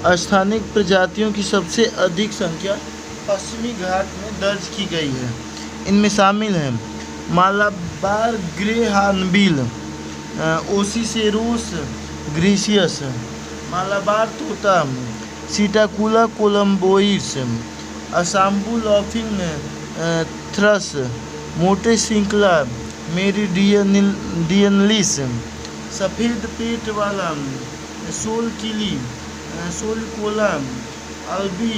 स्थानीय प्रजातियों की सबसे अधिक संख्या पश्चिमी घाट में दर्ज की गई है। इनमें शामिल हैं Malabar grey hornbill, Ocyceros griseus, Malabar तोता, सीटाकुला कोलम्बोइड्स, असाम्बू लॉफिंग थ्रस, मोटे श्रृंखला मेरिडियनलिस, सफ़ेद पेट वाला सोलकिली, सोलकोला अल्बी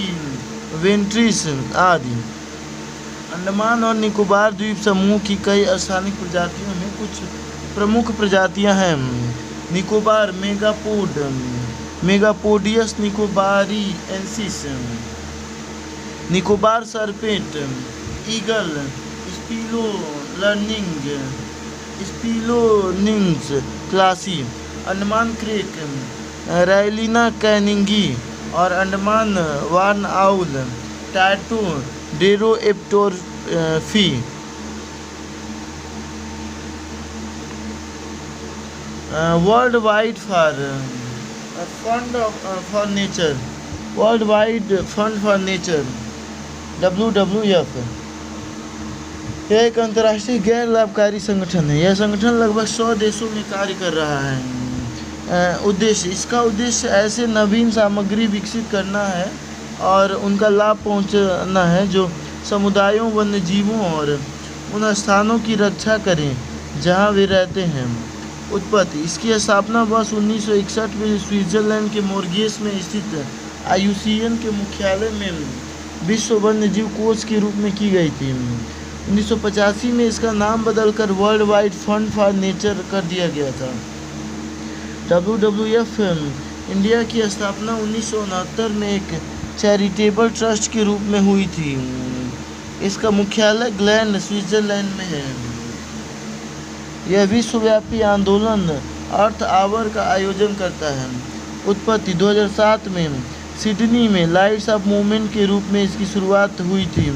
वेंट्रिस आदि। अंडमान और निकोबार द्वीप समूह की कई स्थानिक प्रजातियों में कुछ प्रमुख प्रजातियां हैं। Nicobar megapode, Megapodius nicobariensis, Nicobar serpent, eagle, Spilornis klossi, Andaman crake, Rallina canningi और Andaman barn owl, Tyto deroepstorffi. World Wide Fund for Nature WWF यह एक अंतर्राष्ट्रीय गैर लाभकारी संगठन है। यह संगठन लगभग 100 देशों में कार्य कर रहा है। इसका उद्देश्य ऐसे नवीन सामग्री विकसित करना है और उनका लाभ पहुंचाना है जो समुदायों, वन्य जीवों और उन स्थानों की रक्षा करें जहां वे रहते हैं। उत्पत्ति: इसकी स्थापना वर्ष 1961 में स्विट्जरलैंड के मोरगेस में स्थित IUCN के मुख्यालय में विश्व वन्य जीव कोष के रूप में की गई थी। 1985 में इसका नाम बदलकर world Wide Fund for nature कर दिया गया था। WWF इंडिया की स्थापना 1969 में एक चैरिटेबल ट्रस्ट के रूप में हुई थी। इसका मुख्यालय ग्लैंड, स्विट्जरलैंड में है। यह विश्वव्यापी आंदोलन अर्थ आवर का आयोजन करता है। उत्पत्ति: 2007 में सिडनी में लाइट्स ऑफ मूवमेंट के रूप में इसकी शुरुआत हुई थी।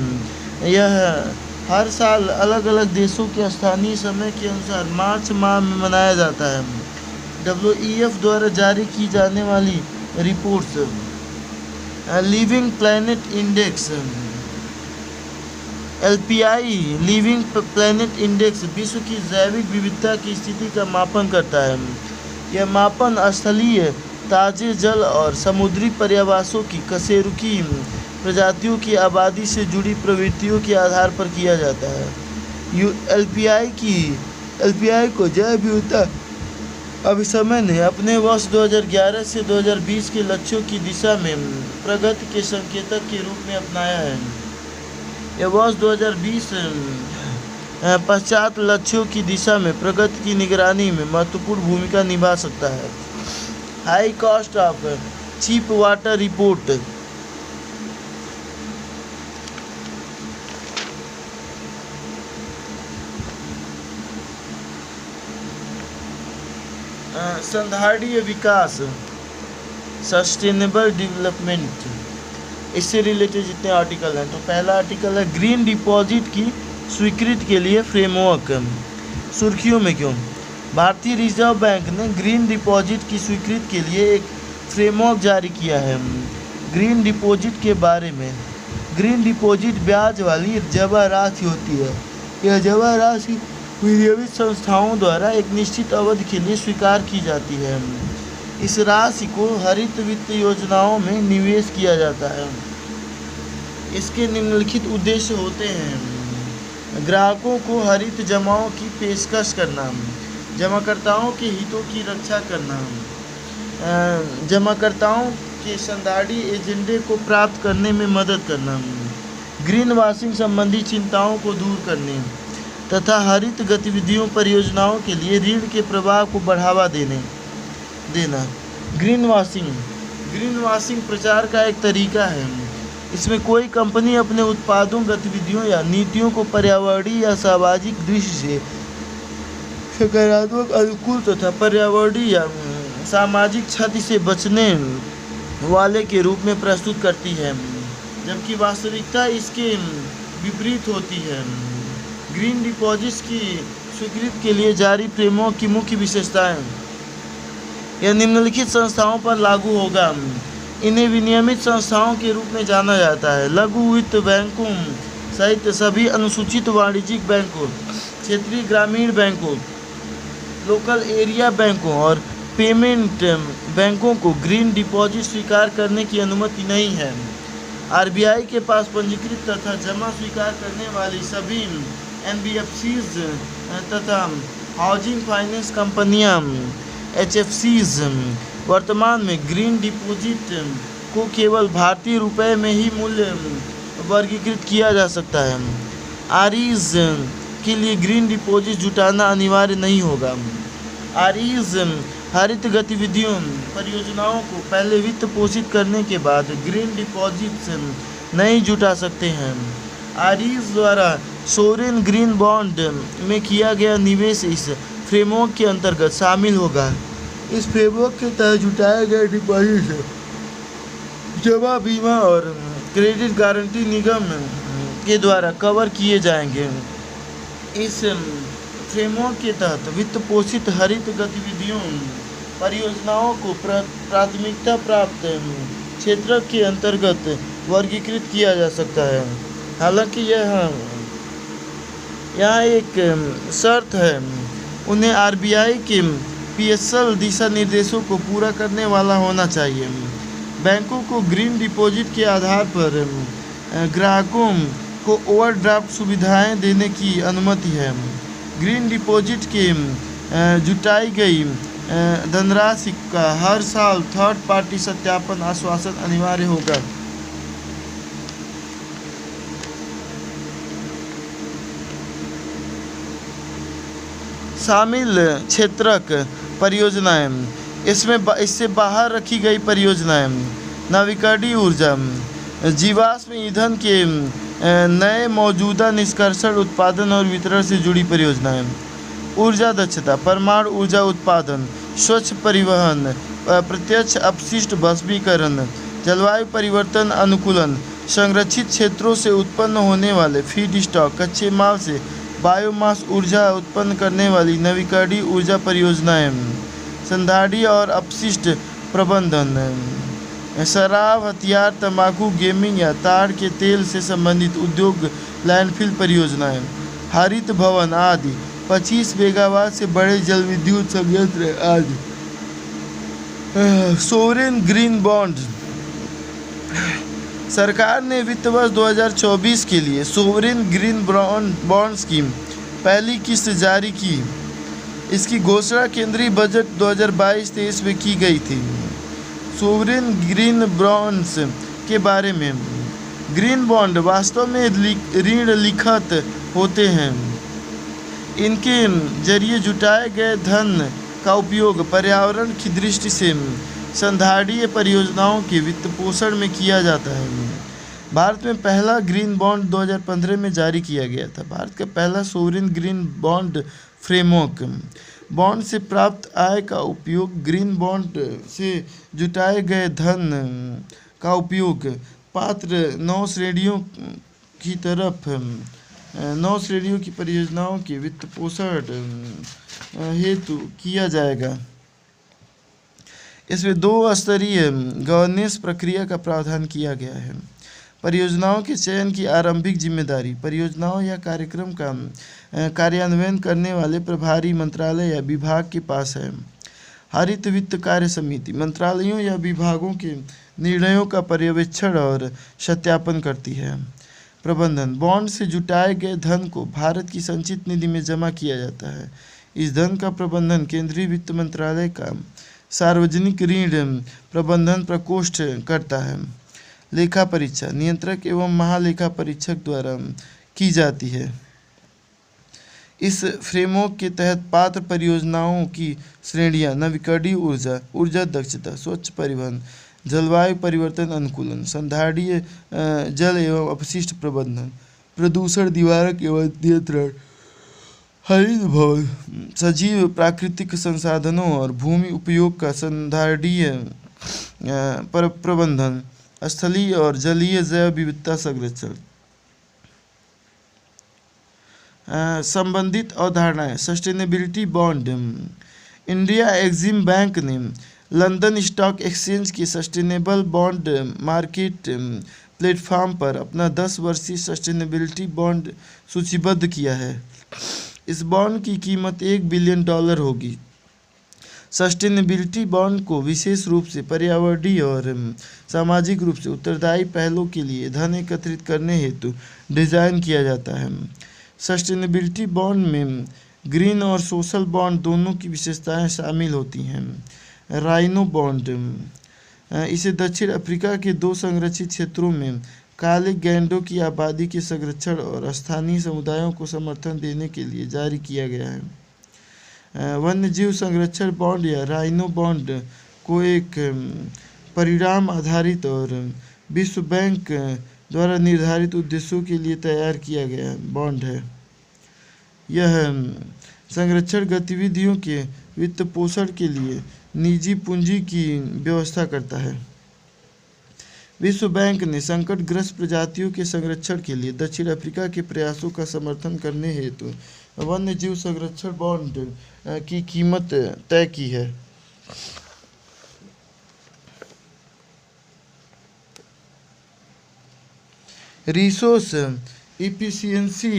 यह हर साल अलग अलग देशों के स्थानीय समय के अनुसार मार्च माह में मनाया जाता है। WEF द्वारा जारी की जाने वाली reports living planet index LPI living planet index विश्व की जैविक विविधता की स्थिति का मापन करता है। यह मापन स्थलीय, ताजे जल और समुद्री पर्यावासों की कशेरुकी प्रजातियों की आबादी से जुड़ी प्रवृत्तियों के आधार पर किया जाता है। LPI को जैव विविधता अभिसमय ने अपने वर्ष 2011 से 2020 के लक्ष्यों की दिशा में प्रगति के संकेतक के रूप में अपनाया है। यह वर्ष 2020 पश्चात लक्ष्यों की दिशा में प्रगति की निगरानी में महत्वपूर्ण भूमिका निभा सकता है। High cost of cheap water report संधारणीय विकास सस्टेनेबल डेवलपमेंट, इससे रिलेटेड जितने आर्टिकल हैं, तो पहला आर्टिकल है ग्रीन डिपॉजिट की स्वीकृति के लिए फ्रेमवर्क। सुर्खियों में क्यों? भारतीय रिजर्व बैंक ने ग्रीन डिपॉजिट की स्वीकृति के लिए एक फ्रेमवर्क जारी किया है। ग्रीन डिपॉजिट के बारे में: ग्रीन डिपॉजिट ब्याज वाली जमा राशि होती है। यह जमा राशि विनियमित संस्थाओं द्वारा एक निश्चित अवधि के लिए स्वीकार की जाती है। इस राशि को हरित वित्त योजनाओं में निवेश किया जाता है। इसके निम्नलिखित उद्देश्य होते हैं: ग्राहकों को हरित जमाओं की पेशकश करना, जमाकर्ताओं के हितों की रक्षा करना, जमाकर्ताओं के संधारणीय एजेंडे को प्राप्त करने में मदद करना, ग्रीन वॉशिंग संबंधी चिंताओं को दूर करने तथा हरित गतिविधियों परियोजनाओं के लिए ऋण के प्रवाह को बढ़ावा देना। ग्रीन वॉशिंग प्रचार का एक तरीका है। इसमें कोई कंपनी अपने उत्पादों, गतिविधियों या नीतियों को पर्यावरणीय या सामाजिक दृष्टि से सकारात्मक, अनुकूल तथा पर्यावरणीय या सामाजिक क्षति से बचने वाले के रूप में प्रस्तुत करती है, जबकि वास्तविकता इसके विपरीत होती है। ग्रीन डिपॉजिट्स की स्वीकृति के लिए जारी फ्रेमवर्क की मुख्य विशेषताएं: यह निम्नलिखित संस्थाओं पर लागू होगा: इन्हें विनियमित संस्थाओं के रूप में जाना जाता है। लघु वित्त बैंकों सहित सभी अनुसूचित वाणिज्यिक बैंकों, क्षेत्रीय ग्रामीण बैंकों, लोकल एरिया बैंकों और पेमेंट बैंकों को ग्रीन डिपॉजिट स्वीकार करने की अनुमति नहीं है। आरबीआई के पास पंजीकृत तथा जमा स्वीकार करने वाली सभी एनबीएफसीज तथा हाउसिंग फाइनेंस कंपनियां एचएफसीज वर्तमान में ग्रीन डिपॉजिट को केवल भारतीय रुपये में ही मूल्य वर्गीकृत किया जा सकता है। आरईज के लिए ग्रीन डिपॉजिट जुटाना अनिवार्य नहीं होगा। आरईज हरित गतिविधियों परियोजनाओं को पहले वित्त पोषित करने के बाद ग्रीन डिपॉजिट्स नहीं जुटा सकते हैं। आरईज द्वारा सोवरेन ग्रीन बॉन्ड में किया गया निवेश इस फ्रेमवर्क के अंतर्गत शामिल होगा। इस फ्रेमवर्क के तहत जुटाए गए डिपॉजिट जमा, बीमा और क्रेडिट गारंटी निगम के द्वारा कवर किए जाएंगे। इस फ्रेमवर्क के तहत वित्त पोषित हरित गतिविधियों परियोजनाओं को प्राथमिकता प्राप्त क्षेत्र के अंतर्गत वर्गीकृत किया जा सकता है। हालांकि यहाँ एक शर्त है, उन्हें आरबीआई के पीएसएल दिशा निर्देशों को पूरा करने वाला होना चाहिए। बैंकों को ग्रीन डिपॉजिट के आधार पर ग्राहकों को ओवरड्राफ्ट सुविधाएं देने की अनुमति है। ग्रीन डिपॉजिट के जुटाई गई धनराशि का हर साल थर्ड पार्टी सत्यापन आश्वासन अनिवार्य होगा। शामिल क्षेत्रक परियोजनाएं, इससे बाहर रखी गई परियोजनाएं, नवीकरणीय ऊर्जा, जीवाश्म ईंधन के नए मौजूदा निष्कर्षण, उत्पादन और वितरण से जुड़ी परियोजनाएं, ऊर्जा दक्षता, परमाणु ऊर्जा उत्पादन, स्वच्छ परिवहन, प्रत्यक्ष अपशिष्ट भस्मीकरण, जलवायु परिवर्तन अनुकूलन, संरक्षित क्षेत्रों से उत्पन्न होने वाले फीड स्टॉक, कच्चे माल से बायोमास ऊर्जा उत्पन्न करने वाली नवीकरणीय ऊर्जा परियोजनाएं, संधारणीय और अपशिष्ट प्रबंधन, शराब, हथियार, तंबाकू, गेमिंग या ताड़ के तेल से संबंधित उद्योग, लैंडफिल परियोजनाएं, हरित भवन आदि, 25 मेगावाट से बड़े जल विद्युत संयंत्र आदि। सोवरेन ग्रीन बॉन्ड, सरकार ने वित्त वर्ष 2024 के लिए सोवरेन ग्रीन बॉन्ड स्कीम पहली किस्त जारी की। इसकी घोषणा केंद्रीय बजट 2022-23 में की गई थी। सोवरेन ग्रीन बॉन्ड्स के बारे में, ग्रीन बॉन्ड वास्तव में ऋण लिखित होते हैं। इनके जरिए जुटाए गए धन का उपयोग पर्यावरण की दृष्टि से संधारणीय परियोजनाओं के वित्त पोषण में किया जाता है। भारत में पहला ग्रीन बॉन्ड 2015 में जारी किया गया था। भारत का पहला sovereign green bond framework, bond से प्राप्त आय का उपयोग ग्रीन बॉन्ड से जुटाए गए धन का उपयोग पात्र 9 श्रेणियों की परियोजनाओं के वित्त पोषण हेतु किया जाएगा। इसमें 2 स्तरीय गवर्नेंस प्रक्रिया का प्रावधान किया गया है। परियोजनाओं के चयन की आरंभिक जिम्मेदारी परियोजनाओं या कार्यक्रम का कार्यान्वयन करने वाले प्रभारी मंत्रालय या विभाग के पास है। हरित वित्त कार्य समिति मंत्रालयों या विभागों के निर्णयों का पर्यवेक्षण और सत्यापन करती है। प्रबंधन, बॉन्ड से जुटाए गए धन को भारत की संचित निधि में जमा किया जाता है। इस धन का प्रबंधन केंद्रीय वित्त मंत्रालय का सार्वजनिक ऋण प्रबंधन प्रकोष्ठ करता है। लेखा परीक्षा नियंत्रक एवं महालेखा परीक्षक द्वारा की जाती है। इस फ्रेमवर्क के तहत पात्र परियोजनाओं की श्रेणियां नवीकरणीय ऊर्जा, ऊर्जा दक्षता, स्वच्छ परिवहन, जलवायु परिवर्तन अनुकूलन, संधारणीय जल एवं अपशिष्ट प्रबंधन, प्रदूषण निवारक एवं नियंत्रण, हरित भवन, सजीव प्राकृतिक संसाधनों और भूमि उपयोग का संधारणीय प्रबंधन, स्थलीय और जलीय जैव विविधता संरक्षण। संबंधित अवधारणाएं, sustainability bond. India Exim bank ने लंदन स्टॉक एक्सचेंज के सस्टेनेबल बॉन्ड मार्केट प्लेटफॉर्म पर अपना 10 वर्षीय सस्टेनेबिलिटी बॉन्ड सूचीबद्ध किया है। इस बॉन्ड की कीमत $1 बिलियन होगी। सस्टेनेबिलिटी बॉन्ड को विशेष रूप से पर्यावरणीय और सामाजिक रूप से उत्तरदायी पहलों के लिए धन एकत्रित करने हेतु डिज़ाइन किया जाता है। सस्टेनेबिलिटी बॉन्ड में ग्रीन और सोशल बॉन्ड दोनों की विशेषताएं शामिल होती हैं। राइनो बॉन्ड, इसे दक्षिण अफ्रीका के 2 संरक्षित क्षेत्रों में काले गैंडों की आबादी के संरक्षण और स्थानीय समुदायों को समर्थन देने के लिए जारी किया गया है। वन्यजीव संरक्षण बॉन्ड या राइनो बॉन्ड को एक परिणाम आधारित और विश्व बैंक द्वारा निर्धारित उद्देश्यों के लिए तैयार किया गया बॉन्ड है। यह संरक्षण गतिविधियों के वित्त पोषण के लिए निजी पूंजी की व्यवस्था करता है। विश्व बैंक ने संकटग्रस्त प्रजातियों के संरक्षण के लिए दक्षिण अफ्रीका के प्रयासों का समर्थन करने हेतु वन्यजीव संरक्षण बॉन्ड की कीमत तय की है। Resource efficiency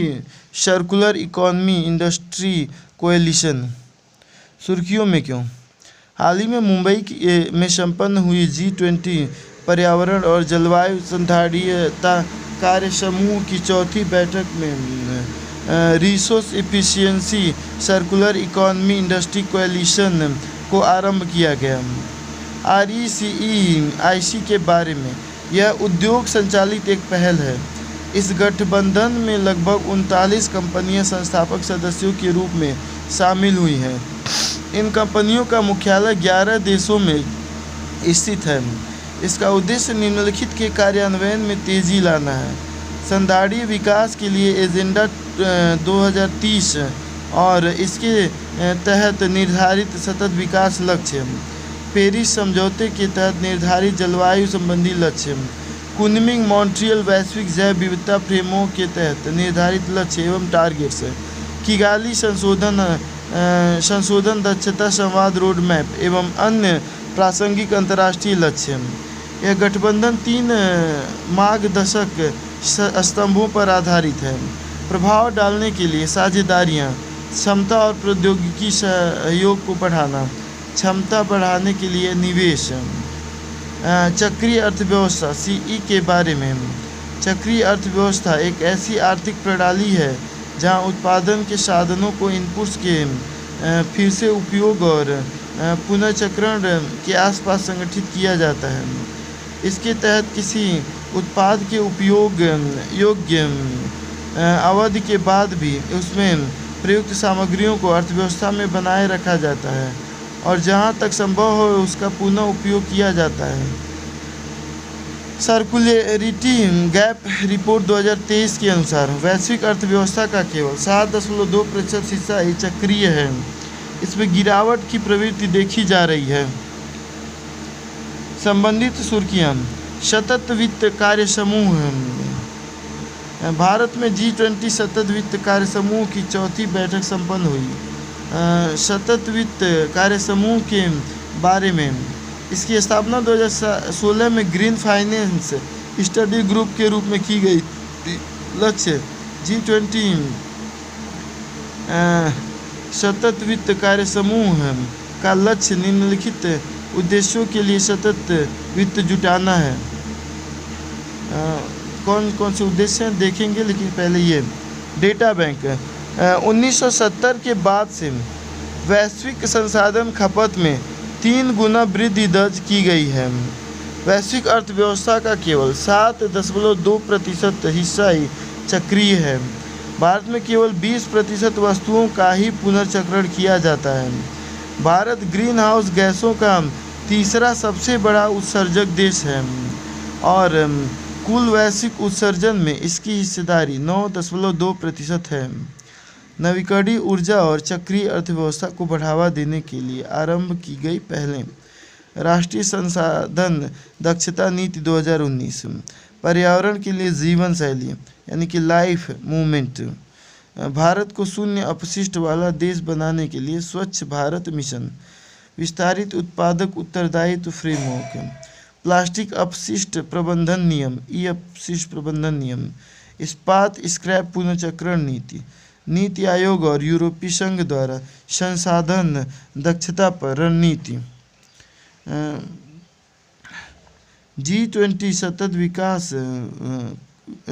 circular economy industry coalition सुर्खियों में क्यों? हाल ही में मुंबई में संपन्न हुई G20 पर्यावरण और जलवायु संधारणीयता कार्य समूह की चौथी बैठक में resource efficiency circular economy industry coalition को आरंभ किया गया। RECEIC के बारे में यह उद्योग संचालित एक पहल है। इस गठबंधन में लगभग 39 कंपनियां संस्थापक सदस्यों के रूप में शामिल हुई हैं। इन कंपनियों का मुख्यालय 11 देशों में स्थित है। इसका उद्देश्य निम्नलिखित के कार्यान्वयन में तेजी लाना है: संधारणीय विकास के लिए एजेंडा 2030 और इसके तहत निर्धारित सतत विकास लक्ष्य, पेरिस समझौते के तहत निर्धारित जलवायु संबंधी लक्ष्य, कुनमिंग मॉन्ट्रियल वैश्विक जैव विविधता फ्रेमवर्क के तहत निर्धारित लक्ष्य एवं टारगेट्स, किगाली संशोधन दक्षता संवाद रोड मैप एवं अन्य प्रासंगिक अंतर्राष्ट्रीय लक्ष्य। यह गठबंधन 3 मार्गदर्शक स्तंभों पर आधारित है: प्रभाव डालने के लिए साझेदारियाँ, क्षमता और प्रौद्योगिकी सहयोग को बढ़ाना, क्षमता बढ़ाने के लिए निवेश। चक्रीय अर्थव्यवस्था CE के बारे में। चक्रीय अर्थव्यवस्था एक ऐसी आर्थिक प्रणाली है जहां उत्पादन के साधनों को इनपुट्स के फिर से उपयोग और पुनर्चक्रण के आसपास संगठित किया जाता है। इसके तहत किसी उत्पाद के उपयोग योग्य अवधि के बाद भी उसमें प्रयुक्त सामग्रियों को अर्थव्यवस्था में बनाए रखा जाता है और जहां तक संभव हो उसका पुनः उपयोग किया जाता है। सर्कुलरिटी गैप रिपोर्ट 2023 के अनुसार वैश्विक अर्थव्यवस्था का केवल 7.2% हिस्सा ही चक्रीय है। इसमें गिरावट की प्रवृत्ति देखी जा रही है। संबंधित सुर्खियां: सतत वित्त कार्य समूह। भारत में G20 सतत वित्त कार्य समूह की चौथी बैठक संपन्न हुई। सतत वित्त कार्य समूह के बारे में इसकी स्थापना 2016 में ग्रीन फाइनेंस स्टडी ग्रुप के रूप में की गई थी। लक्ष्य G20 सतत वित्त कार्य समूह का लक्ष्य निम्नलिखित उद्देश्यों के लिए सतत वित्त जुटाना है। कौन कौन से उद्देश्य हैं देखेंगे, लेकिन पहले ये डेटा बैंक 1970 के बाद से वैश्विक संसाधन खपत में 3 गुना वृद्धि दर्ज की गई है। वैश्विक अर्थव्यवस्था का केवल 7.2% हिस्सा ही चक्रीय है। भारत में केवल 20% वस्तुओं का ही पुनर्चक्रण किया जाता है। भारत ग्रीन हाउस गैसों का तीसरा सबसे बड़ा उत्सर्जक देश है और कुल वैश्विक उत्सर्जन में इसकी हिस्सेदारी 9.2% है। नवीकरणीय ऊर्जा और चक्रीय अर्थव्यवस्था को बढ़ावा देने के लिए आरंभ की गई पहलें: राष्ट्रीय संसाधन दक्षता नीति 2019, पर्यावरण के लिए जीवन शैली यानी कि लाइफ मूवमेंट, भारत को शून्य अपशिष्ट वाला देश बनाने के लिए स्वच्छ भारत मिशन, विस्तारित उत्पादक उत्तरदायित्व फ्रेमवर्क, प्लास्टिक अपशिष्ट प्रबंधन नियम ई अपशिष्ट प्रबंधन नियम, इस्पात स्क्रैप पुनर्चक्रण नीति, नीति आयोग और यूरोपीय संघ द्वारा संसाधन दक्षता पर रणनीति, G20 सतत विकास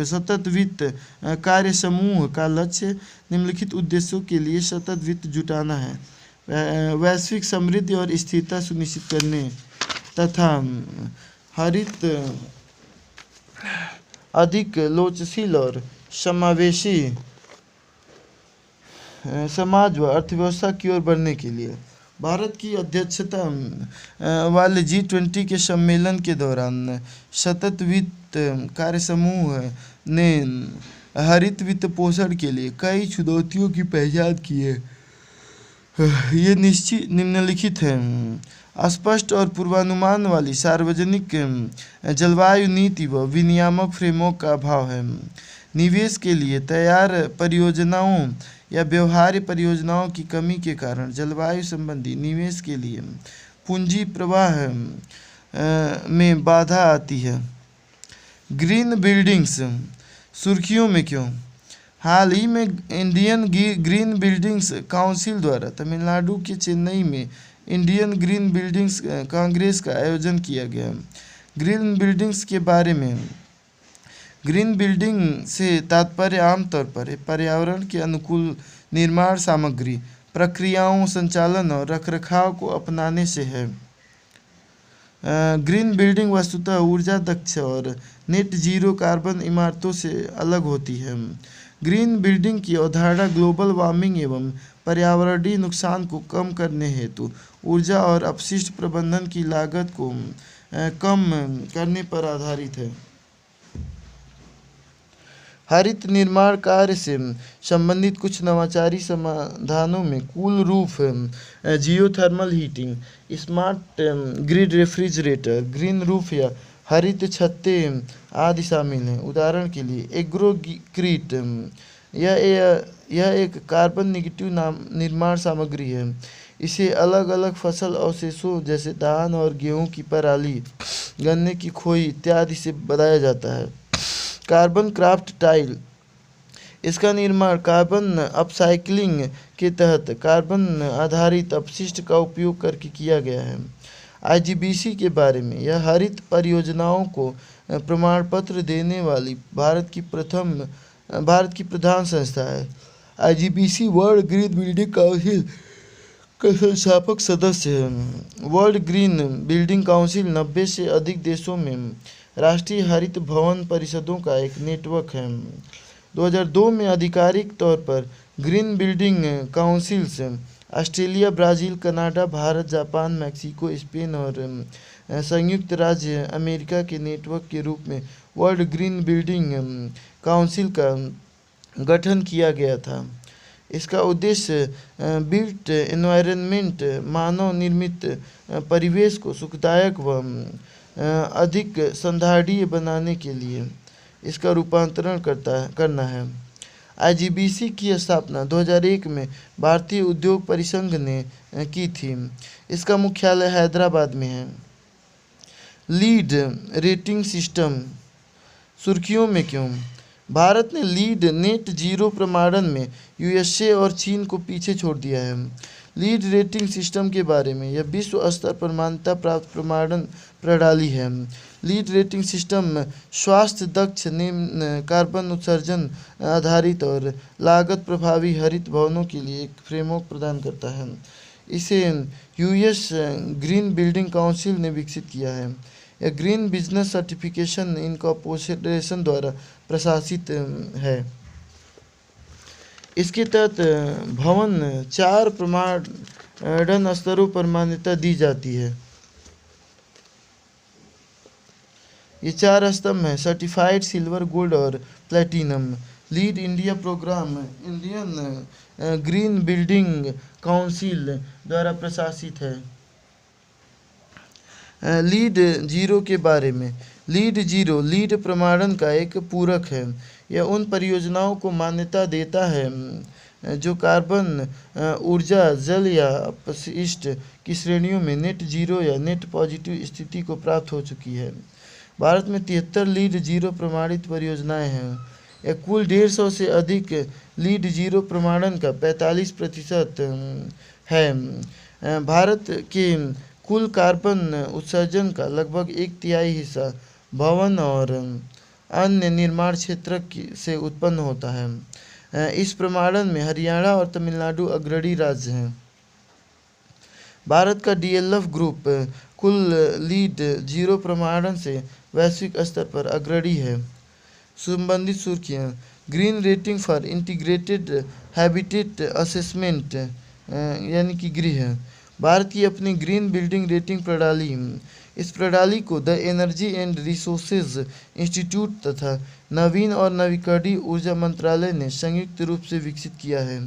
सतत वित्त कार्य समूह का लक्ष्य निम्नलिखित उद्देश्यों के लिए सतत वित्त जुटाना है: वैश्विक समृद्धि और स्थिरता सुनिश्चित करने तथा हरित अधिक लोचशील और समावेशी समाज व अर्थव्यवस्था की ओर बढ़ने के लिए भारत की अध्यक्षता वाले G20 के सम्मेलन के दौरान सतत वित्त कार्य समूह ने हरित वित्त पोषण के लिए कई चुनौतियों की पहचान की है। ये निम्नलिखित है: स्पष्ट और पूर्वानुमान वाली सार्वजनिक जलवायु नीति व विनियामक फ्रेमवर्क का अभाव है, निवेश के लिए तैयार परियोजनाओं या व्यवहार्य परियोजनाओं की कमी के कारण जलवायु संबंधी निवेश के लिए पूंजी प्रवाह में बाधा आती है। ग्रीन बिल्डिंग्स सुर्खियों में क्यों? हाल ही में इंडियन ग्रीन बिल्डिंग्स काउंसिल द्वारा तमिलनाडु के चेन्नई में इंडियन ग्रीन बिल्डिंग्स कांग्रेस का आयोजन किया गया। ग्रीन बिल्डिंग्स के बारे में ग्रीन बिल्डिंग से तात्पर्य आमतौर पर पर्यावरण के अनुकूल निर्माण सामग्री, प्रक्रियाओं, संचालन और रखरखाव को अपनाने से है। ग्रीन बिल्डिंग वस्तुतः ऊर्जा दक्ष और नेट जीरो कार्बन इमारतों से अलग होती है। ग्रीन बिल्डिंग की अवधारणा ग्लोबल वार्मिंग एवं पर्यावरणीय नुकसान को कम करने हेतु ऊर्जा और अपशिष्ट प्रबंधन की लागत को कम करने पर आधारित है। हरित निर्माण कार्य से संबंधित कुछ नवाचारी समाधानों में cool roof, geothermal heating, smart grid refrigerator, green roof या हरित छत्तें आदि शामिल हैं। उदाहरण के लिए एग्रोक्रीट यह एक कार्बन नेगेटिव निर्माण सामग्री है। इसे अलग अलग फसल अवशेषों जैसे धान और गेहूं की पराली, गन्ने की खोई इत्यादि से बनाया जाता है। कार्बन क्राफ्ट टाइल, इसका निर्माण कार्बन अपसाइक्लिंग के तहत कार्बन आधारित अपशिष्ट का उपयोग करके किया गया है। IGBC के बारे में, यह हरित परियोजनाओं को प्रमाण पत्र देने वाली भारत की प्रधान संस्था है। IGBC world green building council का संस्थापक सदस्य है। वर्ल्ड ग्रीन बिल्डिंग काउंसिल 90 से अधिक देशों में राष्ट्रीय हरित भवन परिषदों का एक नेटवर्क है। 2002 में आधिकारिक तौर पर green building councils Australia, Brazil, Canada, Bharat, Japan, Mexico, Spain और संयुक्त राज्य अमेरिका के नेटवर्क के रूप में वर्ल्ड ग्रीन बिल्डिंग काउंसिल का गठन किया गया था। इसका उद्देश्य बिल्ट एनवायरनमेंट, मानव निर्मित परिवेश को सुखदायक व अधिक संधारणीय बनाने के लिए इसका रूपांतरण करना है। IGBC की स्थापना 2001 में भारतीय उद्योग परिसंघ ने की थी। इसका मुख्यालय हैदराबाद में है। लीड रेटिंग सिस्टम सुर्खियों में क्यों? भारत ने लीड नेट जीरो प्रमाणन में USA और चीन को पीछे छोड़ दिया है। लीड रेटिंग सिस्टम के बारे में, यह विश्व स्तर पर मान्यता प्राप्त प्रमाणन प्रणाली है। लीड रेटिंग सिस्टम स्वास्थ्य दक्ष, निम्न कार्बन उत्सर्जन आधारित और लागत प्रभावी हरित भवनों के लिए एक फ्रेमवर्क प्रदान करता है। इसे US ग्रीन बिल्डिंग काउंसिल ने विकसित किया है। यह ग्रीन बिजनेस सर्टिफिकेशन इनकॉर्पोरेशन द्वारा प्रशासित है। इसके तहत भवन 4 प्रमाणन स्तरों पर मान्यता दी जाती है। ये 4 स्तंभ हैं: सर्टिफाइड सिल्वर, गोल्ड और platinum. LEED India programme Indian green building council द्वारा प्रशासित है। लीड जीरो के बारे में, लीड जीरो लीड प्रमाणन का एक पूरक है। यह उन परियोजनाओं को मान्यता देता है जो कार्बन ऊर्जा, जल या अपशिष्ट की श्रेणियों में नेट जीरो या नेट पॉजिटिव स्थिति को प्राप्त हो चुकी है। भारत में 73 लीड जीरो प्रमाणित परियोजनाएं हैं। यह कुल 150 से अधिक लीड जीरो प्रमाणन का 45% है। भारत के कुल कार्बन उत्सर्जन का लगभग 1/3 हिस्सा भवन और अन्य निर्माण क्षेत्र से उत्पन्न होता है। इस प्रमाणन में हरियाणा और तमिलनाडु अग्रणी राज्य हैं। भारत का डीएलएफ ग्रुप कुल लीड जीरो प्रमाणन से वैश्विक स्तर पर अग्रणी है। संबंधित सुर्खियाँ: green rating for integrated habitat assessment यानी कि गृह। भारत की अपनी ग्रीन बिल्डिंग रेटिंग प्रणाली। इस प्रणाली को the energy and resources institute तथा नवीन और नवीकरणीय ऊर्जा मंत्रालय ने संयुक्त रूप से विकसित किया है।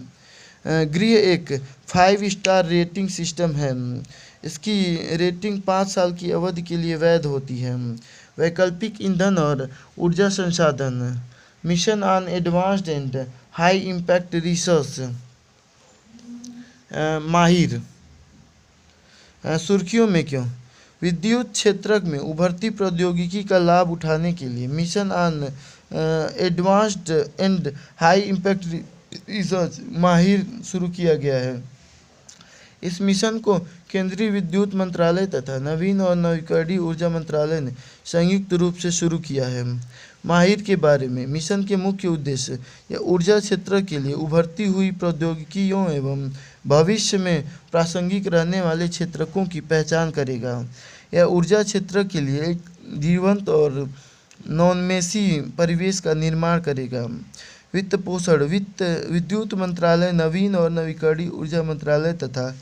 गृह एक 5 स्टार रेटिंग सिस्टम है। इसकी रेटिंग 5 साल की अवधि के लिए वैध होती है। वैकल्पिक ईंधन और ऊर्जा संसाधन। Mission on advanced and high impact research माहिर। सुर्खियों में क्यों? विद्युत क्षेत्र में उभरती प्रौद्योगिकी का लाभ उठाने के लिए mission on advanced and high impact research माहिर शुरू किया गया है। इस मिशन को केंद्रीय विद्युत मंत्रालय तथा नवीन और नवीकरणीय ऊर्जा मंत्रालय ने संयुक्त रूप से शुरू किया है। माहिर के बारे में: मिशन के मुख्य उद्देश्य यह ऊर्जा क्षेत्र के लिए उभरती हुई प्रौद्योगिकियों एवं भविष्य में प्रासंगिक रहने वाले क्षेत्रकों की पहचान करेगा। यह ऊर्जा क्षेत्र के लिए एक जीवंत और नॉन-मेसी परिवेश का निर्माण करेगा। वित्त पोषण: विद्युत मंत्रालय, नवीन और नवीकरणीय ऊर्जा मंत्रालय तथा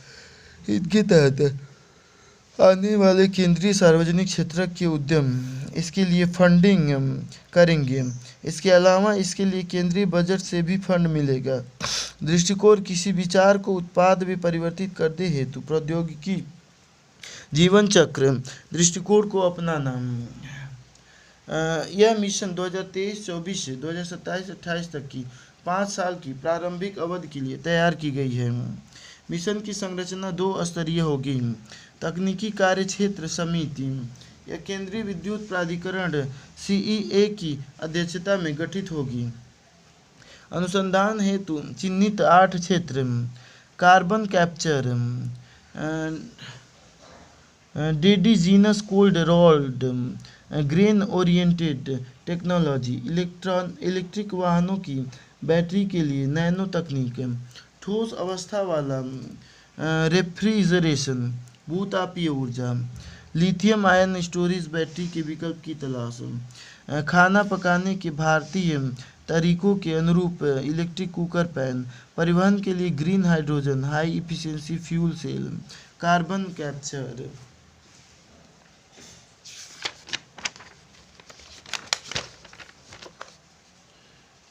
इनके तहत आने वाले केंद्रीय सार्वजनिक क्षेत्र के उद्यम इसके लिए फंडिंग करेंगे। इसके अलावा इसके लिए केंद्रीय बजट से भी फंड मिलेगा। दृष्टिकोण: किसी विचार को उत्पाद में परिवर्तित करने हेतु प्रौद्योगिकी जीवन चक्र दृष्टिकोण को अपनाना। यह मिशन 2023-24 से 2027-28 तक की 5 साल की प्रारंभिक अवधि के लिए तैयार की गई है। मिशन की संरचना 2 स्तरीय होगी। तकनीकी कार्य क्षेत्र समिति यह केंद्रीय विद्युत प्राधिकरण CEA की अध्यक्षता में गठित होगी। अनुसंधान हेतु चिन्हित 8 क्षेत्र: carbon capture, indigenous cold rolled grain oriented technology, electric वाहनों की बैटरी के लिए नैनो तकनीक, ठोस अवस्था वाला रेफ्रिजरेशन, भूतापीय ऊर्जा, लिथियम आयन स्टोरेज बैटरी के विकल्प की तलाश, खाना पकाने के भारतीय तरीकों के अनुरूप इलेक्ट्रिक कुकर पैन, परिवहन के लिए green hydrogen high efficiency fuel cell, carbon capture.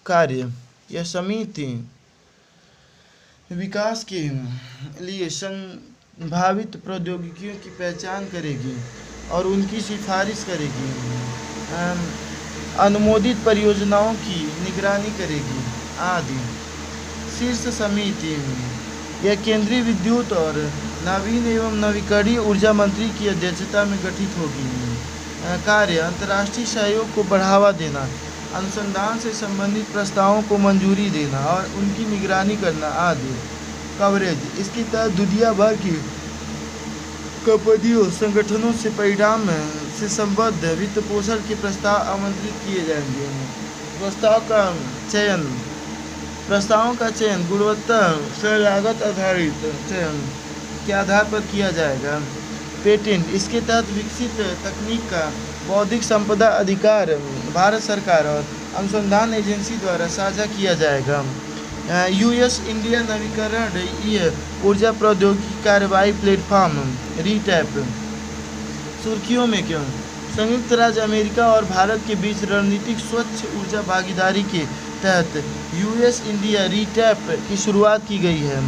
कार्य: यह समिति विकास के लिए संभावित प्रौद्योगिकियों की पहचान करेगी और उनकी सिफारिश करेगी, अनुमोदित परियोजनाओं की निगरानी करेगी आदि। शीर्ष समिति यह केंद्रीय विद्युत और नवीन एवं नवीकरणीय ऊर्जा मंत्री की अध्यक्षता में गठित होगी। कार्य: अंतर्राष्ट्रीय सहयोग को बढ़ावा देना, अनुसंधान से संबंधित प्रस्तावों को मंजूरी देना और उनकी निगरानी करना आदि। कवरेज: इसके तहत दुनिया भर की कंपनियों संगठनों से परिणाम से संबद्ध वित्त पोषण के प्रस्ताव आमंत्रित किए जाएंगे। प्रस्तावों का चयन गुणवत्ता से लागत आधारित चयन के आधार पर किया जाएगा। पेटेंट: इसके तहत विकसित तकनीक का बौद्धिक संपदा अधिकार भारत सरकार और अनुसंधान एजेंसी द्वारा साझा किया जाएगा। US इंडिया नवीकरणीय ऊर्जा प्रौद्योगिकी कार्रवाई प्लेटफॉर्म RETAP। सुर्खियों में क्यों? संयुक्त राज्य अमेरिका और भारत के बीच रणनीतिक स्वच्छ ऊर्जा भागीदारी के तहत US इंडिया RETAP की शुरुआत की गई है।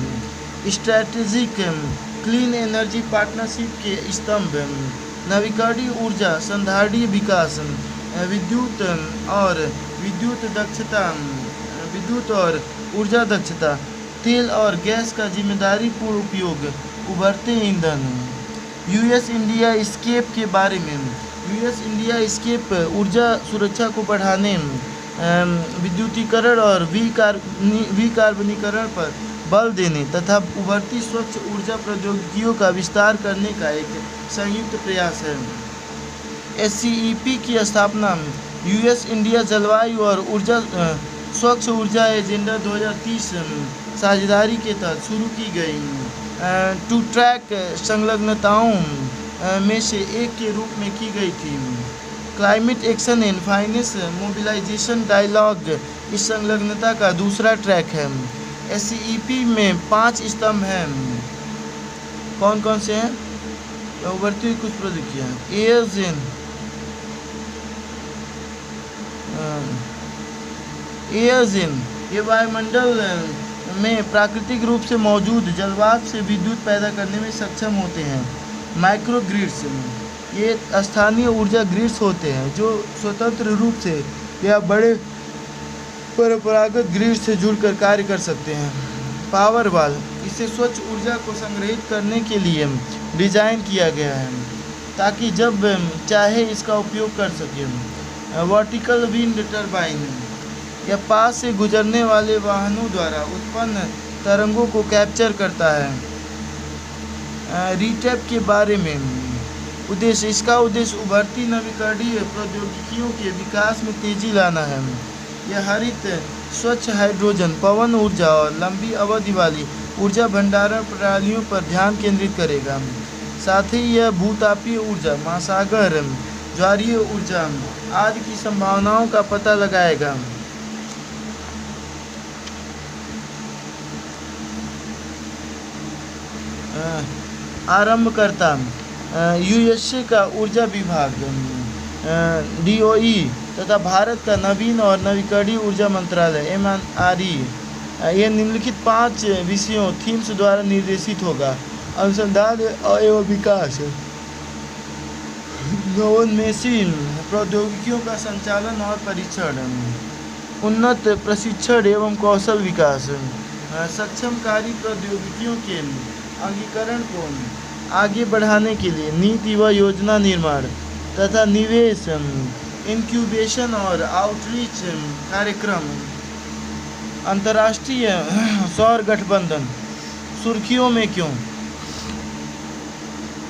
स्ट्रैटेजिक क्लीन एनर्जी पार्टनरशिप के स्तंभ: नवीकरणीय ऊर्जा, संधारणीय विकास, विद्युत और ऊर्जा दक्षता, तेल और गैस का जिम्मेदारीपूर्ण उपयोग, उभरते ईंधन। यूएस इंडिया स्केप के बारे में। यूएस इंडिया स्केप ऊर्जा सुरक्षा को बढ़ाने, विद्युतीकरण और विकार्बनीकरण पर बल देने तथा उभरती स्वच्छ ऊर्जा प्रौद्योगिकियों का विस्तार करने का एक संयुक्त प्रयास है। SCEP की स्थापना यूएस इंडिया जलवायु और ऊर्जा स्वच्छ ऊर्जा एजेंडा 2030 साझेदारी के तहत शुरू की गई टू ट्रैक संलग्नताओं में से एक के रूप में की गई थी। Climate action and finance mobilisation dialogue इस संलग्नता का दूसरा ट्रैक है। SCEP में 5 स्तंभ हैं। कौन कौन से हैं? उभरती हुई कुछ प्रौद्योगिकियाँ। एयरजिन ये वायुमंडल में प्राकृतिक रूप से मौजूद जलवाष्प से विद्युत पैदा करने में सक्षम होते हैं। माइक्रो ग्रिड्स ये स्थानीय ऊर्जा ग्रिड्स होते हैं जो स्वतंत्र रूप से या बड़े परंपरागत ग्रिड से जुड़कर कार्य कर सकते हैं। पावर वॉल इसे स्वच्छ ऊर्जा को संग्रहित करने के लिए डिजाइन किया गया है ताकि जब चाहे इसका उपयोग कर सकें। वर्टिकल विंड टर्बाइन यह पास से गुजरने वाले वाहनों द्वारा उत्पन्न तरंगों को कैप्चर करता है। रीटैप के बारे में उद्देश्य इसका उद्देश्य उभरती नवीकरणीय प्रौद्योगिकियों के विकास में तेजी लाना है। यह हरित स्वच्छ हाइड्रोजन, पवन ऊर्जा और लंबी अवधि वाली ऊर्जा भंडारण प्रणालियों पर ध्यान केंद्रित करेगा। साथ ही यह भूतापीय ऊर्जा, महासागर, ज्वारीय ऊर्जा आदि की संभावनाओं का पता लगाएगा। आरंभकर्ता USA का ऊर्जा विभाग DOE तथा भारत का नवीन और नवीकरणीय ऊर्जा मंत्रालय MNRE। यह निम्नलिखित 5 विषयों थीम्स द्वारा निर्देशित होगा। अनुसंधान एवं विकास, नवोन्मेषी प्रौद्योगिकियों का संचालन और परीक्षण, उन्नत प्रशिक्षण एवं कौशल विकास, सक्षमकारी प्रौद्योगिकियों के अंगीकरण को आगे बढ़ाने के लिए नीति व योजना निर्माण तथा निवेश, इंक्यूबेशन और आउटरीच कार्यक्रम। अंतर्राष्ट्रीय सौर गठबंधन सुर्खियों में क्यों?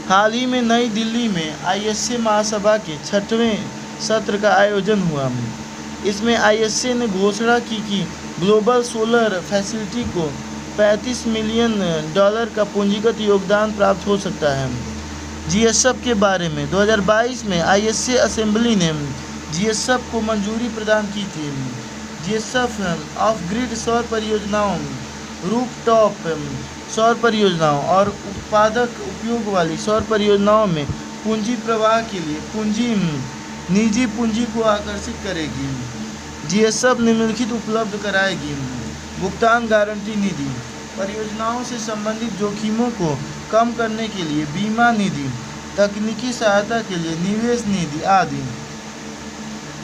हाल ही में नई दिल्ली में ISA महासभा के 6वें सत्र का आयोजन हुआ। इसमें ISA ने घोषणा की कि ग्लोबल सोलर फैसिलिटी को $35 मिलियन का पूंजीगत योगदान प्राप्त हो सकता है। GSF के बारे में 2022 में ISA असेंबली ने GSF को मंजूरी प्रदान की थी। GSF ऑफ ग्रिड सौर परियोजनाओं, रूफटॉप सौर परियोजनाओं और उत्पादक उपयोग वाली सौर परियोजनाओं में पूंजी प्रवाह के लिए निजी पूंजी को आकर्षित करेगी। GSF निम्नलिखित उपलब्ध कराएगी: भुगतान गारंटी निधि, परियोजनाओं से संबंधित जोखिमों को कम करने के लिए बीमा निधि, तकनीकी सहायता के लिए निवेश निधि आदि।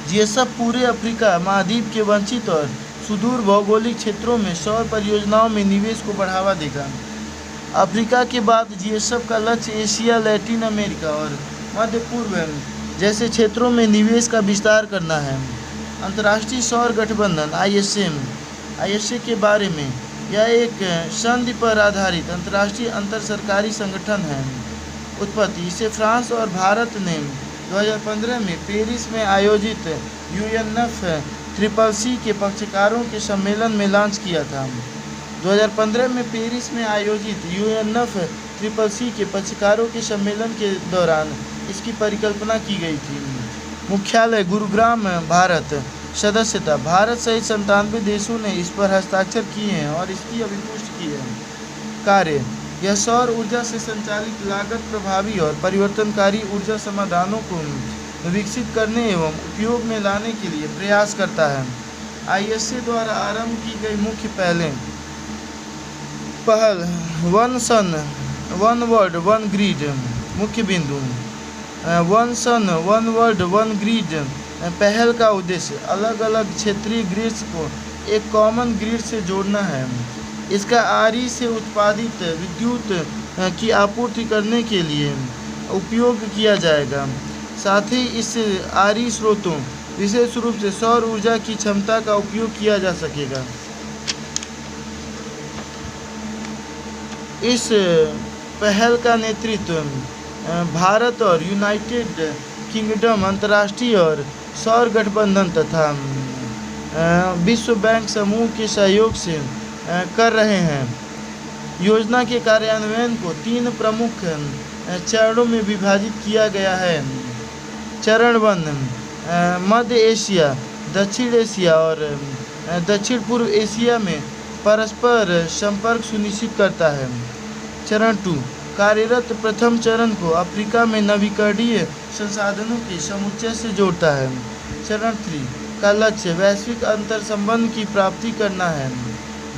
GSF पूरे अफ्रीका महाद्वीप के वंचित और सुदूर भौगोलिक क्षेत्रों में सौर परियोजनाओं में निवेश को बढ़ावा देगा। अफ्रीका के बाद GSF का लक्ष्य एशिया, लैटिन अमेरिका और मध्य पूर्व जैसे क्षेत्रों में निवेश का विस्तार करना है। अंतर्राष्ट्रीय सौर गठबंधन ISA के बारे में, यह एक संधि पर आधारित अंतर्राष्ट्रीय अंतर सरकारी संगठन है। उत्पत्ति इसे फ्रांस और भारत ने 2015 में पेरिस में आयोजित UNFCCC के पक्षकारों के सम्मेलन में लॉन्च किया था। 2015 में पेरिस में आयोजित UNFCCC के पक्षकारों के सम्मेलन के दौरान इसकी परिकल्पना की गई थी। मुख्यालय गुरुग्राम, भारत। सदस्यता भारत सहित 97 देशों ने इस पर हस्ताक्षर किए हैं और इसकी अभिपुष्टि की है। कार्य यह सौर ऊर्जा से संचालित लागत प्रभावी और परिवर्तनकारी ऊर्जा समाधानों को विकसित करने एवं उपयोग में लाने के लिए प्रयास करता है। ISA द्वारा आरंभ की गई मुख्य पहल one sun one world one grid. मुख्य बिंदु one sun one world one grid पहल का उद्देश्य अलग अलग क्षेत्रीय ग्रिड्स को एक कॉमन ग्रिड से जोड़ना है। इसका आरी से उत्पादित विद्युत की आपूर्ति करने के लिए उपयोग किया जाएगा। साथ ही इस आरी स्रोतों विशेष रूप से सौर ऊर्जा की क्षमता का उपयोग किया जा सकेगा। इस पहल का नेतृत्व भारत और यूनाइटेड किंगडम अंतर्राष्ट्रीय और सौर गठबंधन तथा विश्व बैंक समूह के सहयोग से कर रहे हैं। योजना के कार्यान्वयन को 3 प्रमुख चरणों में विभाजित किया गया है। चरण 1 मध्य एशिया, दक्षिण एशिया और दक्षिण पूर्व एशिया में परस्पर संपर्क सुनिश्चित करता है। चरण 2 कार्यरत प्रथम चरण को अफ्रीका में नवीकरणीय संसाधनों के समुच्चय से जोड़ता है। चरण 3 का लक्ष्य वैश्विक अंतर्संबंध की प्राप्ति करना है।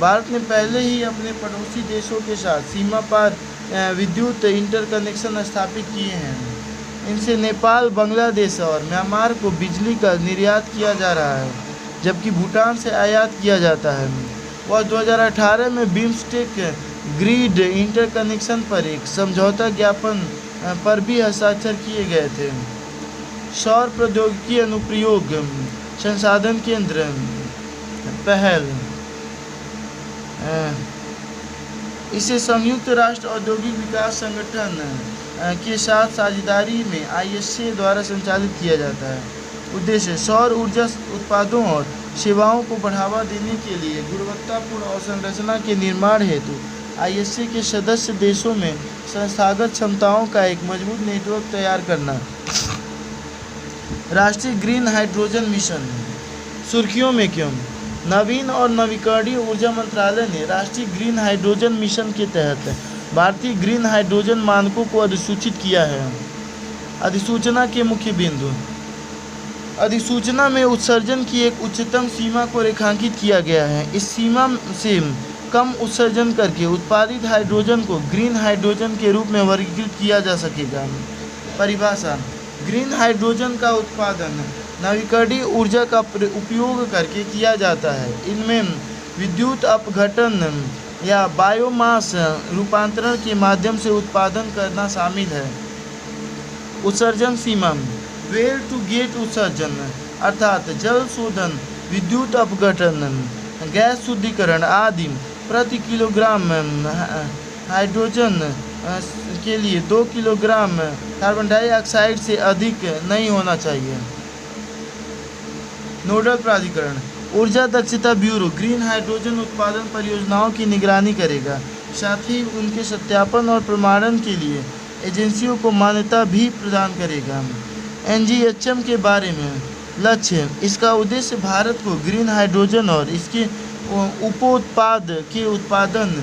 भारत ने पहले ही अपने पड़ोसी देशों के साथ सीमा पार विद्युत इंटरकनेक्शन स्थापित किए हैं। इनसे नेपाल, बांग्लादेश और म्यांमार को बिजली का निर्यात किया जा रहा है, जबकि भूटान से आयात किया जाता है। वह 2018 में बिम्स्टेक ग्रिड इंटरकनेक्शन पर एक समझौता ज्ञापन पर भी हस्ताक्षर किए गए थे। सौर प्रौद्योगिकी अनुप्रयोग संसाधन केंद्र पहल, इसे संयुक्त राष्ट्र औद्योगिक विकास संगठन के साथ साझेदारी में ISA द्वारा संचालित किया जाता है। उद्देश्य सौर ऊर्जा उत्पादों और सेवाओं को बढ़ावा देने के लिए गुणवत्तापूर्ण अवसंरचना के निर्माण हेतु ISA के सदस्य देशों में संस्थागत क्षमताओं का एक मजबूत नेटवर्क तैयार करना। राष्ट्रीय ग्रीन हाइड्रोजन मिशन सुर्खियों में क्यों? नवीन और नवीकरणीय ऊर्जा मंत्रालय ने राष्ट्रीय ग्रीन हाइड्रोजन मिशन के तहत भारतीय ग्रीन हाइड्रोजन मानकों को अधिसूचित किया है। अधिसूचना के मुख्य बिंदु। अधिसूचना में उत्सर्जन की एक उच्चतम सीमा को रेखांकित किया गया है। इस सीमा से कम उत्सर्जन करके उत्पादित हाइड्रोजन को ग्रीन हाइड्रोजन के रूप में वर्गीकृत किया जा सकेगा। परिभाषा। ग्रीन हाइड्रोजन का उत्पादन नवीकरणीय ऊर्जा का उपयोग करके किया जाता है। इनमें विद्युत अपघटन या बायोमास रूपांतरण के माध्यम से उत्पादन करना शामिल है। उत्सर्जन सीमा। वेल टू गेट उत्सर्जन अर्थात जल शोधन, विद्युत अपघटन, गैस शुद्धिकरण आदि प्रति किलोग्राम हाइड्रोजन के लिए 2 किलोग्राम कार्बन डाइऑक्साइड से अधिक नहीं होना चाहिए। नोडल प्राधिकरण। ऊर्जा दक्षता ब्यूरो ग्रीन हाइड्रोजन उत्पादन परियोजनाओं की निगरानी करेगा, साथ ही उनके सत्यापन और प्रमाणन के लिए एजेंसियों को मान्यता भी प्रदान करेगा। NGHM के बारे में लक्ष्य। इसका उद्देश्य भारत को ग्रीन हाइड्रोजन और इसके उपोत्पाद के उत्पादन